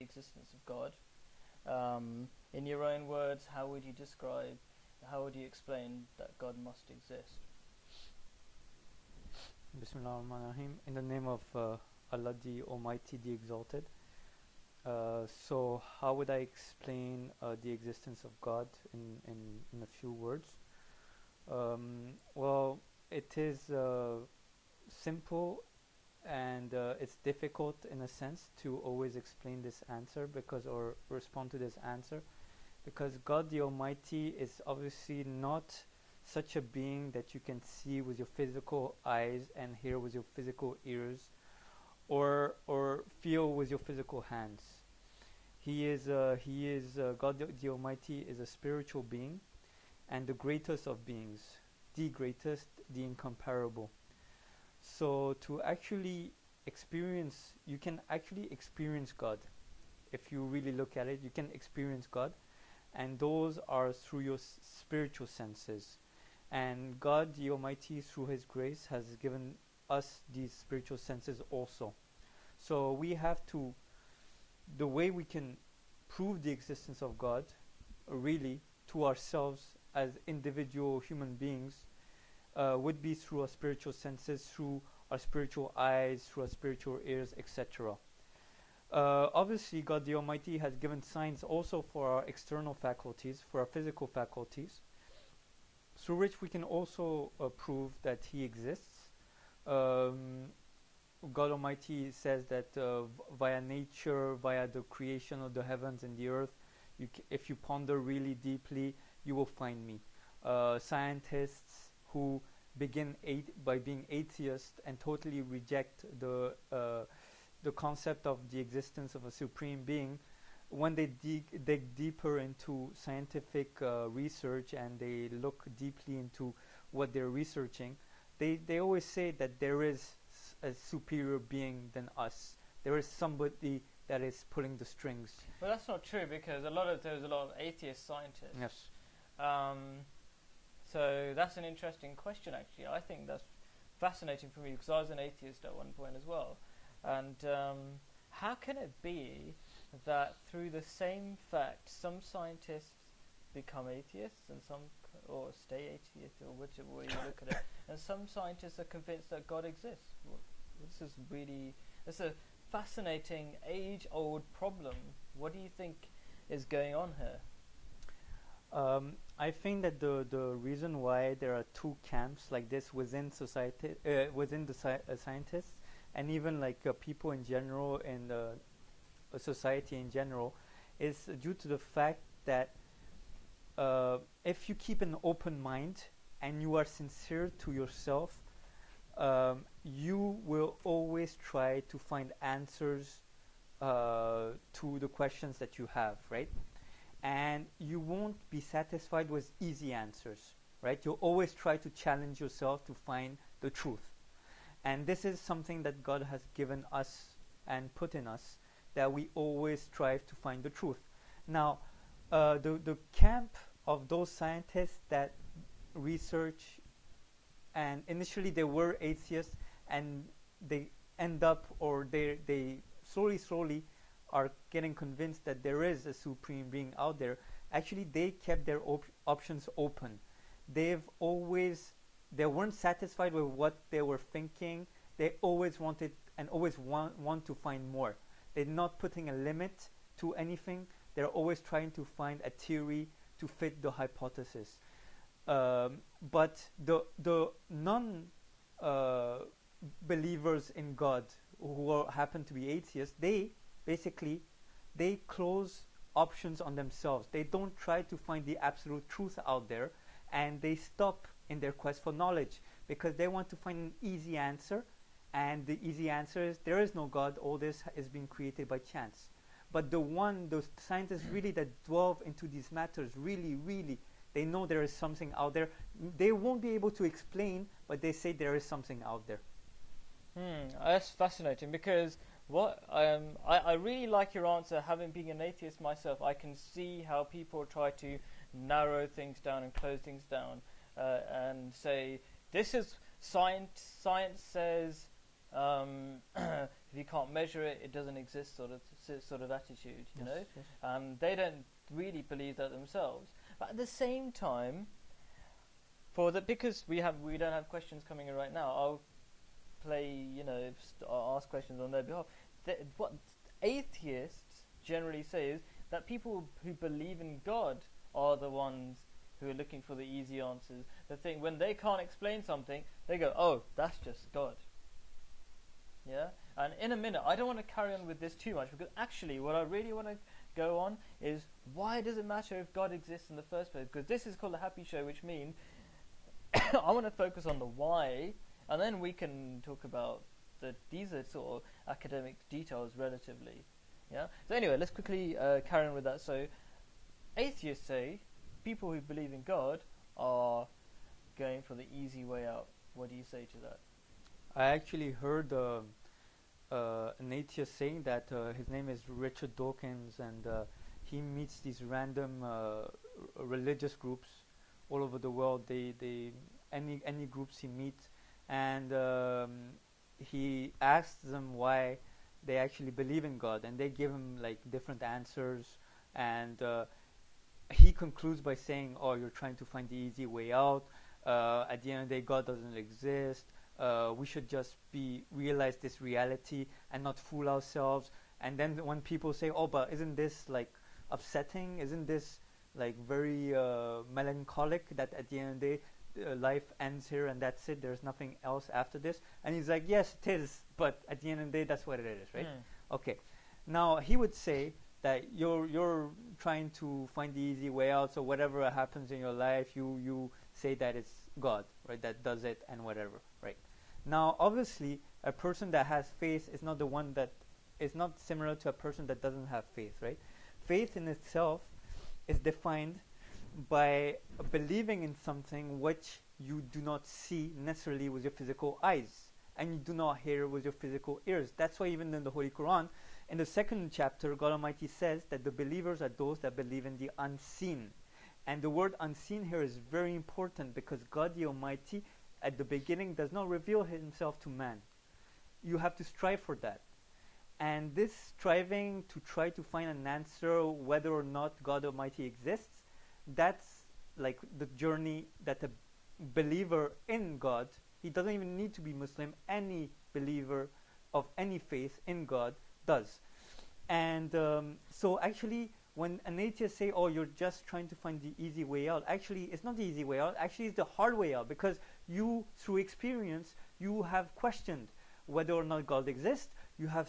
existence of God. In your own words, how would you explain that God must exist? Bismillah ar-Rahman ar-Rahim. In the name of Allah the Almighty, the Exalted. So how would I explain the existence of God in a few words? Well, it is simple, and it's difficult in a sense to always explain this answer or respond to this answer, because God the Almighty is obviously not such a being that you can see with your physical eyes and hear with your physical ears, or feel with your physical hands. He is God the Almighty is a spiritual being, and the greatest of beings, the greatest, the incomparable. So to actually experience, you can actually experience God. If you really look at it, you can experience God, and those are through your spiritual senses. And God the Almighty, through His grace, has given us these spiritual senses also. So we have to, the way we can prove the existence of God, really, to ourselves as individual human beings, would be through our spiritual senses, through our spiritual eyes, through our spiritual ears, etc. Obviously, God the Almighty has given signs also for our external faculties, for our physical faculties, through which we can also prove that He exists. God Almighty says that via nature, via the creation of the heavens and the earth, if you ponder really deeply, you will find me. Scientists who begin by being atheists and totally reject the concept of the existence of a supreme being, when they dig deeper into scientific research and they look deeply into what they're researching, they always say that there is a superior being than us. There is somebody that is pulling the strings. Well, that's not true, because there's a lot of atheist scientists. Yes. So that's an interesting question, actually. I think that's fascinating for me, because I was an atheist at one point as well. And how can it be that through the same fact, some scientists become atheists and or stay atheists, or whichever way you look at it, and some scientists are convinced that God exists? It's a fascinating, age-old problem. What do you think is going on here? I think that the reason why there are two camps like this within society, within the scientists, and even like people in general, and society in general, is due to the fact that if you keep an open mind and you are sincere to yourself, you will always try to find answers to the questions that you have, right? And you won't be satisfied with easy answers, right? You'll always try to challenge yourself to find the truth. And this is something that God has given us and put in us, that we always strive to find the truth. Now, the camp of those scientists that research, and initially they were atheists, and they end up, or they slowly are getting convinced that there is a supreme being out there. Actually, they kept their options open. They weren't satisfied with what they were thinking. They always wanted and always want to find more. They're not putting a limit to anything. They're always trying to find a theory to fit the hypothesis. But the non-believers in God, who happen to be atheists, they close options on themselves. They don't try to find the absolute truth out there, and they stop in their quest for knowledge, because they want to find an easy answer, and the easy answer is there is no God, all this is being created by chance. But those scientists really that delve into these matters, really, they know there is something out there. They won't be able to explain, but they say there is something out there. That's fascinating, because I really like your answer. Having been an atheist myself, I can see how people try to narrow things down and close things down, and say this is science. Science says if you can't measure it, it doesn't exist, sort of sort of attitude, you Yes, know. yes. They don't really believe that themselves. But at the same time, because we don't have questions coming in right now, I'll play, I'll ask questions on their behalf. What atheists generally say is that people who believe in God are the ones who are looking for the easy answers. The thing when they can't explain something, they go, "Oh, that's just God." Yeah. And in a minute, I don't want to carry on with this too much because actually, what I really want to go on is why does it matter if God exists in the first place? Because this is called a happy show, which means I want to focus on the why, and then we can talk about these are sort of academic details relatively. Yeah. So anyway, let's quickly carry on with that. So atheists say people who believe in God are going for the easy way out. What do you say to that? I actually heard an atheist saying that his name is Richard Dawkins, and he meets these random religious groups all over the world. Any groups he meets, and he asks them why they actually believe in God, and they give him like different answers, and he concludes by saying, "Oh, you're trying to find the easy way out. At the end of the day, God doesn't exist. We should just realize this reality and not fool ourselves." And then when people say, "Oh, but isn't this like upsetting? Isn't this like very melancholic that at the end of the day life ends here and that's it? There's nothing else after this?" And he's like, "Yes, it is, but at the end of the day, that's what it is, right?" Okay. Now he would say that you're trying to find the easy way out. So whatever happens in your life, you say that it's God, right? That does it and whatever, right? Now, obviously, a person that has faith is not the one that is not similar to a person that doesn't have faith, right? Faith in itself is defined by believing in something which you do not see necessarily with your physical eyes and you do not hear with your physical ears. That's why even in the Holy Quran, in the second chapter, God Almighty says that the believers are those that believe in the unseen. And the word unseen here is very important because God the Almighty at the beginning does not reveal himself to man. You have to strive for that. And this striving to try to find an answer whether or not God Almighty exists, that's like the journey that a believer in God, he doesn't even need to be Muslim, any believer of any faith in God does. And so actually when an atheist say, "Oh, you're just trying to find the easy way out," actually it's not the easy way out, actually it's the hard way out, because you, through experience, you have questioned whether or not God exists. You have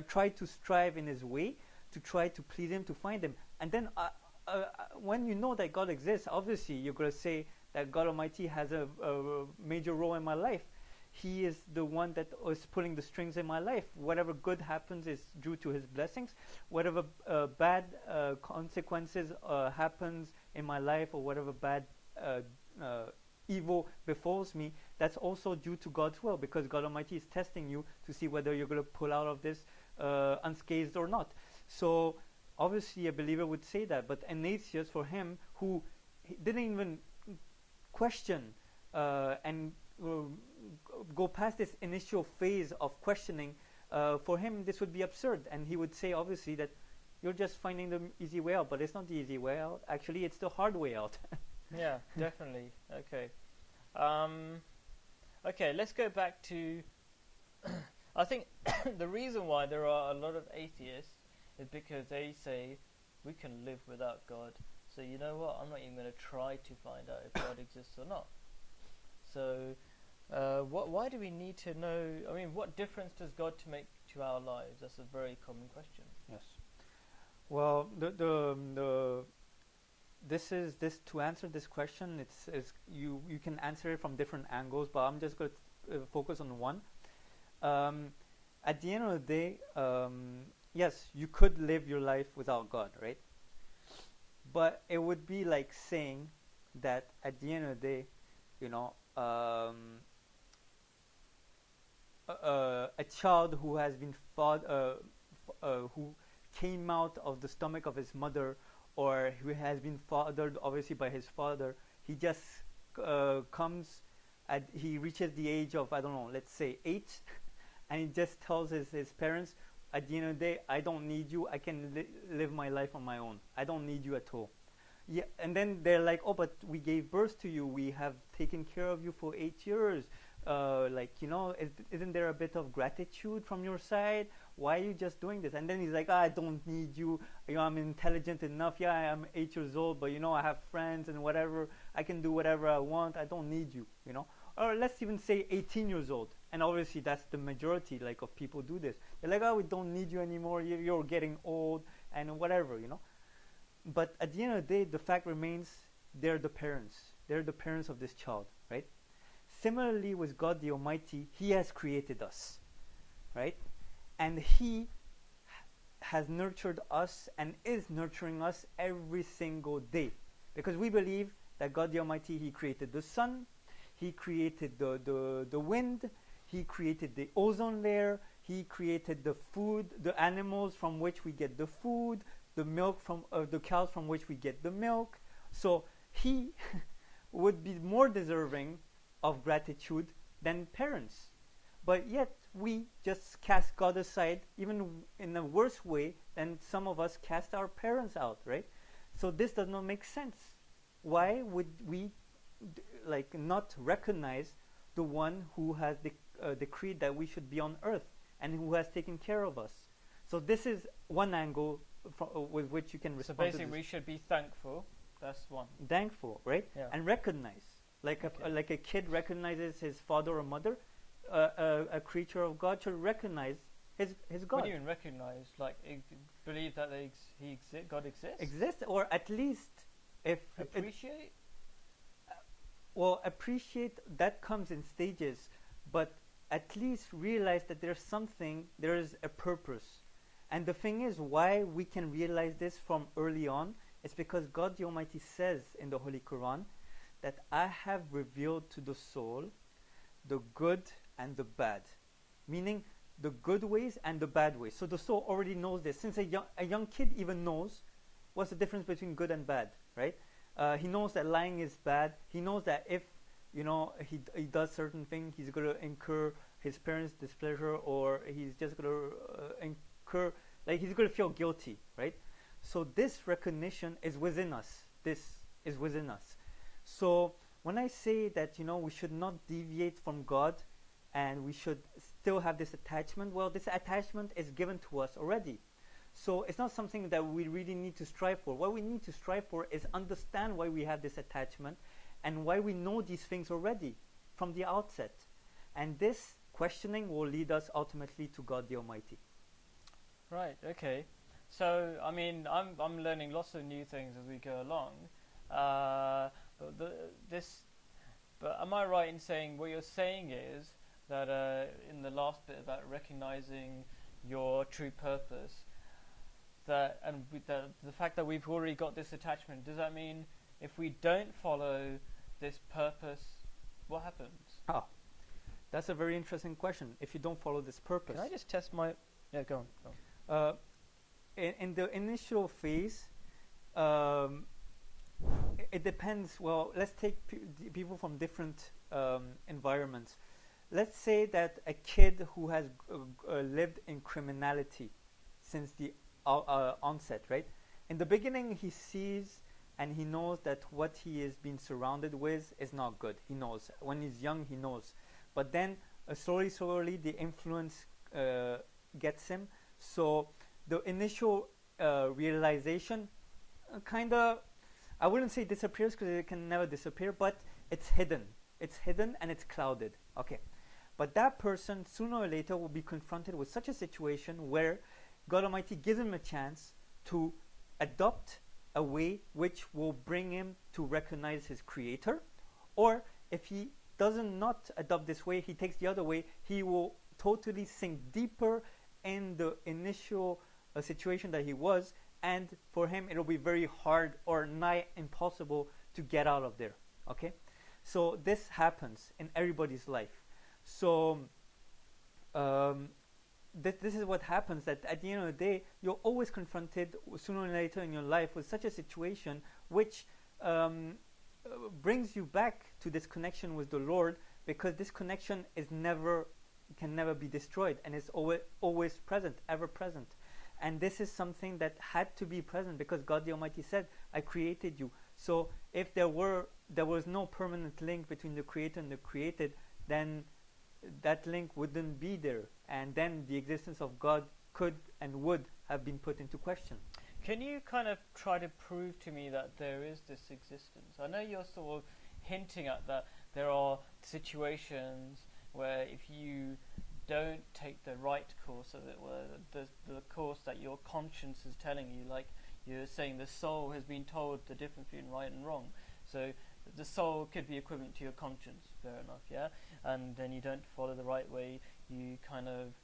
tried to strive in his way to try to please him, to find him. And then when you know that God exists, obviously you're going to say that God Almighty has a major role in my life. He is the one that is pulling the strings in my life. Whatever good happens is due to his blessings. Whatever bad consequences happens in my life, or whatever bad evil befalls me, that's also due to God's will, because God Almighty is testing you to see whether you're going to pull out of this unscathed or not. So obviously a believer would say that, but an atheist, for him, who didn't even question and go past this initial phase of questioning, for him this would be absurd, and he would say obviously that you're just finding the easy way out, but it's not the easy way out. Actually, it's the hard way out. Yeah, definitely. Okay. Okay, let's go back to I think the reason why there are a lot of atheists is because they say we can live without God. So you know what? I'm not even going to try to find out if God exists or not. So why do we need to know? I mean, what difference does God to make to our lives? That's a very common question. Yes. Well, this to answer this question, you can answer it from different angles, but I'm just going to focus on one. At the end of the day, yes, you could live your life without God, right? But it would be like saying that at the end of the day, you know, a child who has been who came out of the stomach of his mother, or who has been fathered obviously by his father, he just he reaches the age of, I don't know, let's say 8, and he just tells his parents, at the end of the day, I don't need you. I can live my life on my own. I don't need you at all. Yeah, and then they're like, oh, but we gave birth to you. We have taken care of you for 8 years. Like, isn't there a bit of gratitude from your side? Why are you just doing this? And then he's like, I don't need you. I'm intelligent enough. Yeah, I'm 8 years old, but I have friends and whatever. I can do whatever I want. I don't need you. Or let's even say 18 years old. And obviously that's the majority, like, of people do this. They're like, oh, we don't need you anymore. You're getting old and whatever. But at the end of the day, the fact remains, they're the parents. They're the parents of this child, right? Similarly with God the Almighty, He has created us, right? And He has nurtured us and is nurturing us every single day. Because we believe that God the Almighty, He created the sun, He created the wind, He created the ozone layer, He created the food, the animals from which we get the food, the milk from the cows from which we get the milk. So He would be more deserving of gratitude than parents. But yet we just cast God aside, even in a worse way than some of us cast our parents out, right? So this does not make sense. Why would we not recognize the one who has decreed that we should be on earth and who has taken care of us? So this is one angle with which you can respond. So basically, we should be thankful. That's one. Thankful, right? Yeah. And recognize, like a kid recognizes his father or mother. A creature of God should recognize his God. What do you mean recognize? Like, believe that God exists? Exists, or at least if appreciate. Appreciate, that comes in stages, but at least realize that there is a purpose. And the thing is, why we can realize this from early on is because God the Almighty says in the Holy Quran that I have revealed to the soul the good and the bad, meaning the good ways and the bad ways. So the soul already knows this. Since a young kid even knows what's the difference between good and bad, right? He knows that lying is bad. He knows that if he does certain things, he's going to incur his parents' displeasure, or he's just going to incur, like, he's going to feel guilty, right? So this recognition is within us. This is within us. So when I say that we should not deviate from God and we should still have this attachment, well, this attachment is given to us already. So it's not something that we really need to strive for. What we need to strive for is understand why we have this attachment and why we know these things already from the outset. And this questioning will lead us ultimately to God the Almighty. Right, okay. So, I mean, I'm learning lots of new things as we go along. But am I right in saying what you're saying is that in the last bit about recognizing your true purpose, that the fact that we've already got this attachment, does that mean if we don't follow this purpose, what happens? Oh, that's a very interesting question. If you don't follow this purpose, can I just test my? Yeah, go on. In the initial phase, it depends. Well, let's take people from different environments. Let's say that a kid who has lived in criminality since the onset, right? In the beginning, he sees and he knows that what he is being surrounded with is not good. He knows. When he's young, he knows. But then, slowly, the influence gets him. So the initial realization kind of, I wouldn't say disappears because it can never disappear, but it's hidden. It's hidden and it's clouded. Okay. But that person, sooner or later, will be confronted with such a situation where God Almighty gives him a chance to adopt a way which will bring him to recognize his Creator. Or if he doesn't not adopt this way, he takes the other way, he will totally sink deeper in the initial situation that he was, and for him it'll be very hard or nigh impossible to get out of there. Okay, so this happens in everybody's life. So this is what happens, that at the end of the day you're always confronted sooner or later in your life with such a situation which brings you back to this connection with the Lord, because this connection is never can never be destroyed, and it's always present, ever present. And this is something that had to be present because God the Almighty said, I created you. So if there was no permanent link between the creator and the created, then that link wouldn't be there, and then the existence of God could and would have been put into question. Can you kind of try to prove to me that there is this existence? I know you're sort of hinting at that there are situations where if you don't take the right course, as it were, the course that your conscience is telling you, like you're saying the soul has been told the difference between right and wrong. So the soul could be equivalent to your conscience, fair enough, yeah? And then you don't follow the right way, you kind of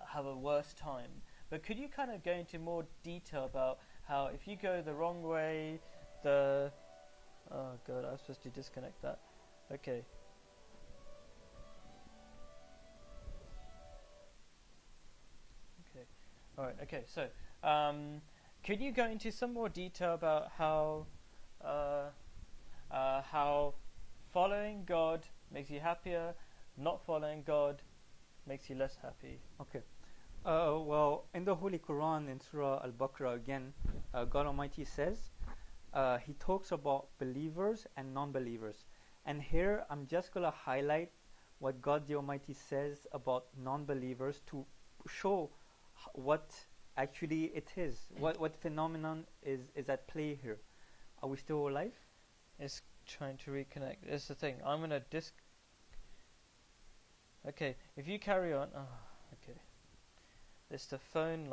have a worse time. But could you kind of go into more detail about how if you go the wrong way, oh god, I was supposed to disconnect that. Okay. Alright, okay, so could you go into some more detail about how following God makes you happier, not following God makes you less happy? Okay. Well, in the Holy Quran, in Surah Al-Baqarah again, God Almighty says, He talks about believers and non-believers. And here I'm just going to highlight what God the Almighty says about non-believers to show what actually it is, what phenomenon is at play here. Are we still alive? It's trying to reconnect. It's the thing. I'm going to Okay, if you carry on. Oh, okay. It's the phone line.